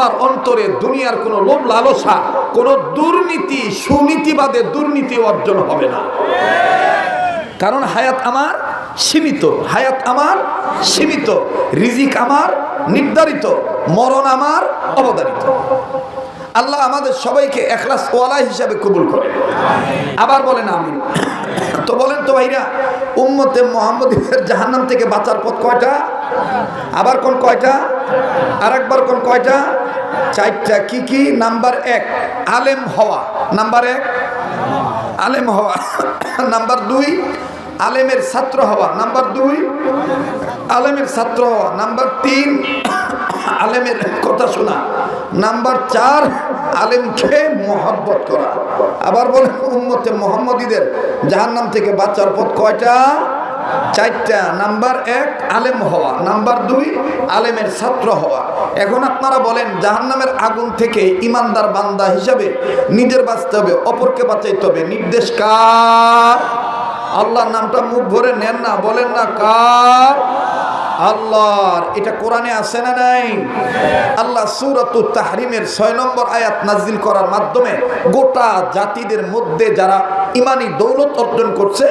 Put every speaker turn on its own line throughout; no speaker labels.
তোমার অন্তরে দুনিয়ার কোনো লোভ লালসা, কোনো দুর্নীতি, সুনীতিবাদের দুর্নীতি অর্জন হবে না। কারণ হায়াত আমার সীমিত, হায়াত আমার সীমিত, রিজিক আমার নির্ধারিত, মরণ আমার অবধারিত। আল্লাহ আমাদের সবাইকে ইখলাস ওয়ালা হিসাবে কবুল করে। আবার বলেন আমিন। তো বলেন তো ভাইরা, উম্মতে মুহাম্মদীদের জাহান্নাম থেকে বাঁচার পথ কয়টা? আবার কোন কয়টা? আরেকবার কোন কয়টা? চারটা। কি কি? নাম্বার 1 আলেম হওয়া, নাম্বার 1 আলেম হওয়া, নাম্বার 2 আলেমের ছাত্র হওয়া, নাম্বার 2 আলেমের ছাত্র হওয়া, নাম্বার 3 আলেমের কথা শোনা, নাম্বার 4 আলেমকে মহব্বত করা। আবার বলেন, উম্মতে মুহাম্মদীদের জাহান্নাম থেকে বাঁচার পথ কয়টা? চারটা। নাম্বার 1 আলেম হওয়া, নাম্বার 2 আলেমের ছাত্র হওয়া। এখন আপনারা বলেন, জাহান্নামের আগুন থেকে ইমানদার বান্দা হিসাবে নিজের বাঁচতে হবে, অপরকে বাঁচাইতে হবে, নির্দেশ কার? আল্লাহর নামটা মুখ ভরে নেন না, বলেন না কার? আল্লাহর। এটা কোরআনে আছে না নাই? আল্লাহ সূরাতুত তাহরিমের 6 নম্বর আয়াত নাযিল করার মাধ্যমে গোটা জাতিদের মধ্যে যারা ইমানি দৌলত অর্জন করছে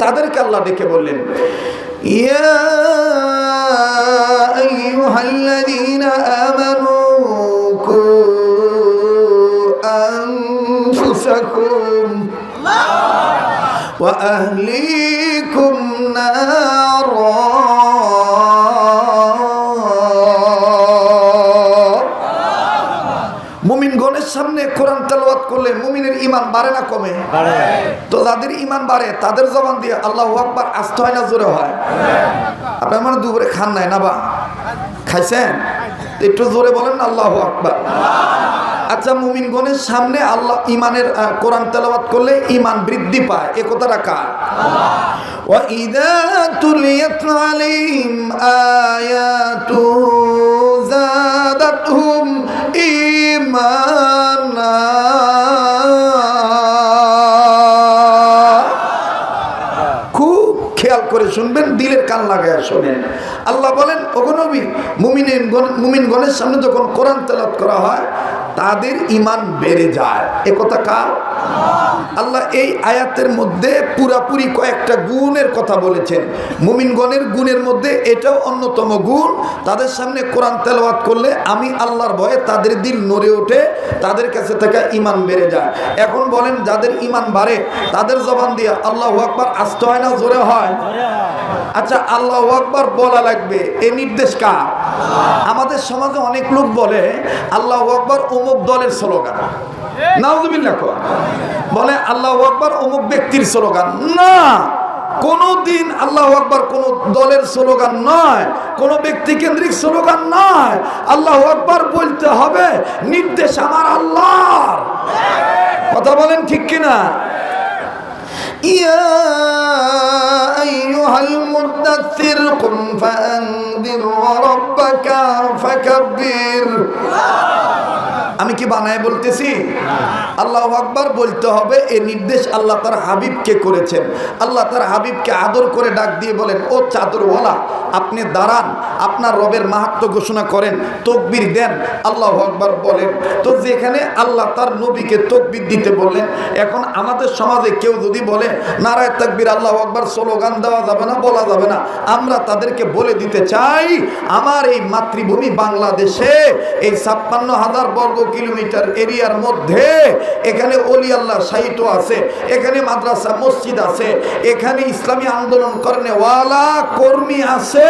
তাদেরকে আল্লাহ ডেকে বললেন, ইয়া আইয়ুহাল্লাযীনা আমানু কু আনফুসাকুম ওয়া আহলিকুম নারা। মুমিনগণের সামনে কোরআন তেলাওয়াত করলে মুমিনের ঈমান বাড়ে না কমে? বাড়ে। তো যাদের ঈমান বাড়ে তাদের জবান দিয়ে আল্লাহু আকবার আসতে হয় না জোরে হয়? আপনারা মানে দুপুরে খান নাই না? বা খাইছেন? একটু জোরে বলেন না আল্লাহু আকবার। আচ্ছা, মুমিনগণের সামনে আল্লাহ ঈমানের কোরআন তেলাওয়াত করলে ঈমান বৃদ্ধি পায়, এ কথাটা কার? ওয়া ইযা তুলিয়াত আলাইহিম আয়াতু যাদাতহুম ঈমানা। খুব খেয়াল করে শুনবেন, দিলের কান লাগায় শুনেন। আল্লাহ বলেন, ওগো নবী, মুমিনগণের সামনে যখন কোরআন তেলাওয়াত করা হয় তাদের ঈমান বেড়ে যায়, এ কথা কার? আল্লাহ এই আয়াতের মধ্যে পুরাপুরি কয়েকটা গুণের কথা বলেছেন। মুমিনগণের গুণের মধ্যে এটাও অন্যতম গুণ, তাদের সামনে কোরআন তেলাওয়াত করলে আমি আল্লাহর ভয়ে তাদের দিল নড়ে ওঠে, তাদের কাছে থাকা ঈমান বেড়ে যায়। এখন বলেন, যাদের ঈমান বাড়ে তাদের জবান দিয়ে আল্লাহু আকবার আসতে হয় না জোরে হয়? আচ্ছা, আল্লাহু আকবার বলা লাগবে, এই নির্দেশ কার? আমাদের সমাজে অনেক লোক বলে আল্লাহু আকবার অমুক দলের স্লোগান, নাউযুবিল্লাহ বলে আল্লাহু আকবার অমুক ব্যক্তির স্লোগান। না, কোনদিন আল্লাহু আকবার কোন দলের স্লোগান নয়, কোন ব্যক্তি কেন্দ্রিক স্লোগান নয়। আল্লাহু আকবার বলতে হবে, নির্দেশ আমার আল্লাহর। কথা বলেন ঠিক কিনা? ইয়া আইয়ুহাল মুদাথথির কুম ফাআনদির ওয়া রাব্বাকা ফাকাব্বির। আমি কি বানায় বলতেছি? আল্লাহু আকবার বলতে হবে, এই নির্দেশ আল্লাহ তার হাবিবকে করেছেন। আল্লাহ তার হাবিবকে আদর করে ডাক দিয়ে বলেন, ও চাদরওয়ালা, আপনি দাঁড়ান, আপনার রবের মাহাত্ম্য ঘোষণা করেন, তাকবীর দেন, আল্লাহু আকবার বলেন। তো যেখানে আল্লাহ তার নবীকে তাকবীর দিতে বললেন, এখন আমাদের সমাজে কেউ যদি বলে নারায়ে তাকবীর আল্লাহু আকবার স্লোগান দেওয়া যাবে না, বলা যাবে না, আমরা তাদেরকে বলে দিতে চাই, আমার এই মাতৃভূমি বাংলাদেশে এই 56,000 বর্গ কিলোমিটার এরিয়ার মধ্যে এখানে ওলি আল্লাহ সাহিত্য আছে, এখানে মাদ্রাসা মসজিদ আছে, এখানে ইসলামী আন্দোলন করনে ওয়ালা কর্মী আছে।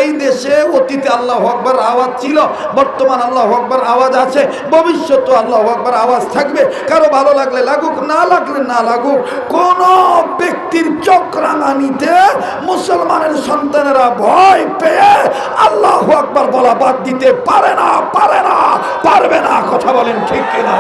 এই দেশে অতীতে আল্লাহু আকবার আওয়াজ ছিল, বর্তমান আল্লাহু আকবার আওয়াজ আছে, ভবিষ্যতে আল্লাহু আকবার আওয়াজ থাকবে। কারো ভালো লাগলে লাগুক, না লাগলে না লাগুক। কোন ব্যক্তির চোখ রাঙানিতে মুসলমানের সন্তানেরা ভয় পেয়ে আল্লাহু আকবার বলা বাদ দিতে পারে না, পারবে না। কথা বলেন ঠিক কিনা?